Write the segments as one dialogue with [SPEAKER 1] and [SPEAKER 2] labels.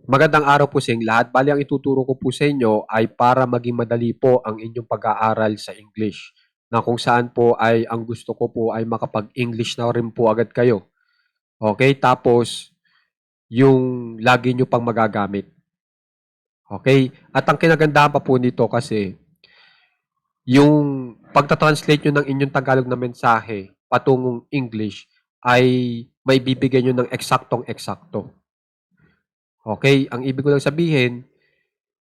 [SPEAKER 1] Magandang araw po sa inyong lahat. Bali ang ituturo ko po sa inyo ay para maging madali po ang inyong pag-aaral sa English. Na kung saan po ay ang gusto ko po ay makapag-English na rin po agad kayo. Okay? Tapos, yung lagi nyo pang magagamit. Okay? At ang kinagandahan pa po nito kasi, yung pagta-translate nyo ng inyong Tagalog na mensahe patungong English ay may bibigyan nyo ng eksaktong-eksakto. Okay? Ang ibig ko lang sabihin,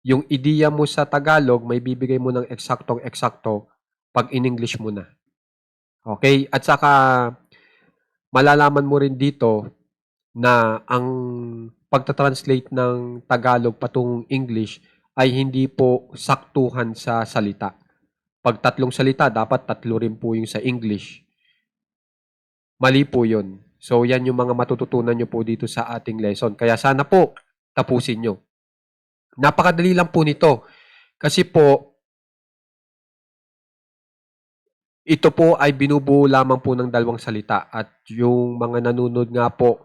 [SPEAKER 1] yung ideya mo sa Tagalog, may bibigay mo ng eksaktong-eksakto pag in-English mo na. Okay? At saka, malalaman mo rin dito na ang pagta-translate ng Tagalog patungong English ay hindi po saktuhan sa salita. Pag 3 salita, dapat 3 rin po yung sa English. Mali po yun. So, yan yung mga matututunan nyo po dito sa ating lesson. Kaya sana po, tapusin nyo. Napakadali lang po nito. Kasi po, ito po ay binubuo lamang po ng 2 salita at yung mga nanonood nga po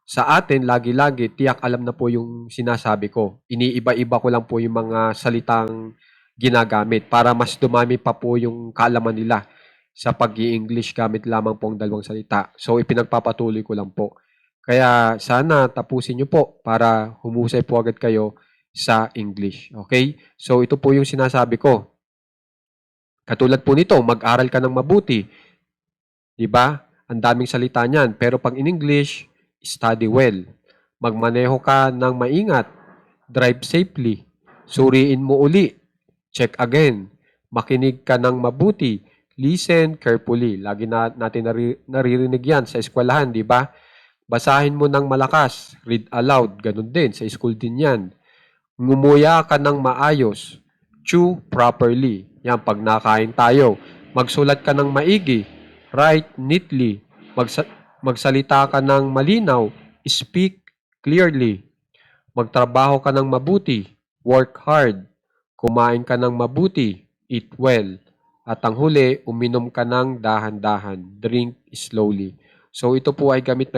[SPEAKER 1] sa atin lagi-lagi tiyak alam na po yung sinasabi ko. Iniiba-iba ko lang po yung mga salitang ginagamit para mas dumami pa po yung kaalaman nila sa pag-i-English gamit lamang po ang 2 salita. So ipinagpapatuloy ko lang po. Kaya sana tapusin niyo po para humusay po agad kayo sa English. Okay? So ito po yung sinasabi ko. Katulad po nito, mag-aral ka ng mabuti. 'Di ba? Ang daming salita niyan. Pero pag in English, study well. Magmaneho ka ng maingat. Drive safely. Suriin mo uli. Check again. Makinig ka ng mabuti. Listen carefully. Lagi natin naririnig yan sa eskwelahan, di ba? Basahin mo ng malakas. Read aloud. Ganun din. Sa school din yan. Ngumuya ka ng maayos. Chew properly. Yan, pag nakain tayo. Magsulat ka ng maigi. Write neatly. Magsalita ka ng malinaw. Speak clearly. Magtrabaho ka ng mabuti. Work hard. Kumain ka ng mabuti. Eat well. At ang huli, uminom ka ng dahan-dahan. Drink slowly. So ito po ay gamit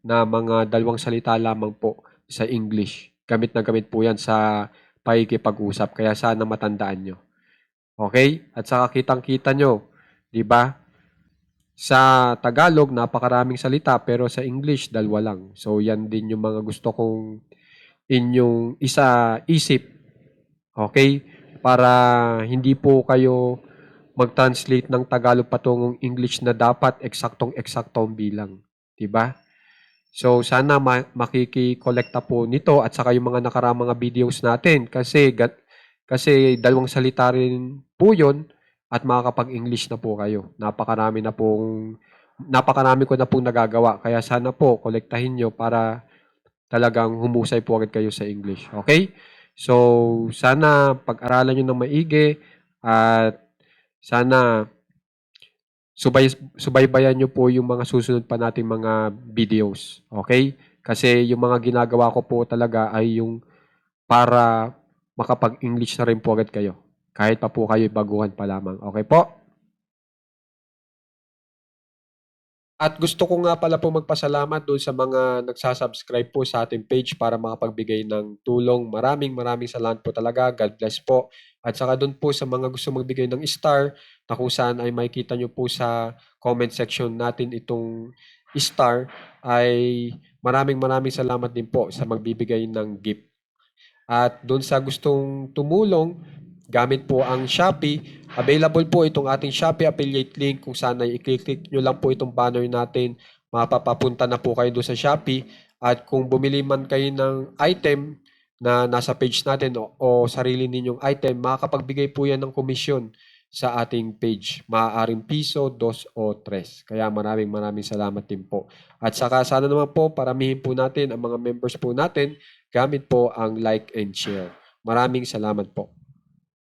[SPEAKER 1] na mga 2 salita lamang po sa English. Gamit na gamit po yan sa pakikipag-usap. Kaya sana matandaan nyo. Okay? At saka kitang-kita nyo, di ba? Sa Tagalog, napakaraming salita, pero sa English, 2 lang. So, yan din yung mga gusto kong inyong isip. Okay? Para hindi po kayo mag-translate ng Tagalog patungong English na dapat eksaktong-eksakto ang bilang. Di ba? So, sana makiki-kolekta po nito at saka yung mga nakaraang mga videos natin kasi 2 salita rin po yun at makakapag-English na po kayo. Napakarami ko na pong nagagawa. Kaya sana po, kolektahin nyo para talagang humusay po agad kayo sa English. Okay? So, sana pag-aralan nyo ng maigi at sana subaybayan nyo po yung mga susunod pa nating mga videos. Okay? Kasi yung mga ginagawa ko po talaga ay yung para makapag-English na rin po agad kayo. Kahit pa po kayo baguhan pa lamang. Okay po? At gusto ko nga pala po magpasalamat doon sa mga nagsasubscribe po sa ating page para makapagbigay ng tulong. Maraming salamat po talaga. God bless po. At saka doon po sa mga gusto magbigay ng star na kung saan ay makikita nyo po sa comment section natin itong star ay maraming salamat din po sa magbibigay ng gift. At doon sa gustong tumulong, gamit po ang Shopee. Available po itong ating Shopee affiliate link kung saan ay i-click nyo lang po itong banner natin. Mapapapunta na po kayo doon sa Shopee. At kung bumili man kayo ng item na nasa page natin o sarili ninyong item, makakapagbigay po yan ng komisyon sa ating page. Maaaring piso, 2 o 3. Kaya maraming salamat din po. At saka sana naman po paramihin po natin ang mga members po natin gamit po ang like and share. Maraming salamat po.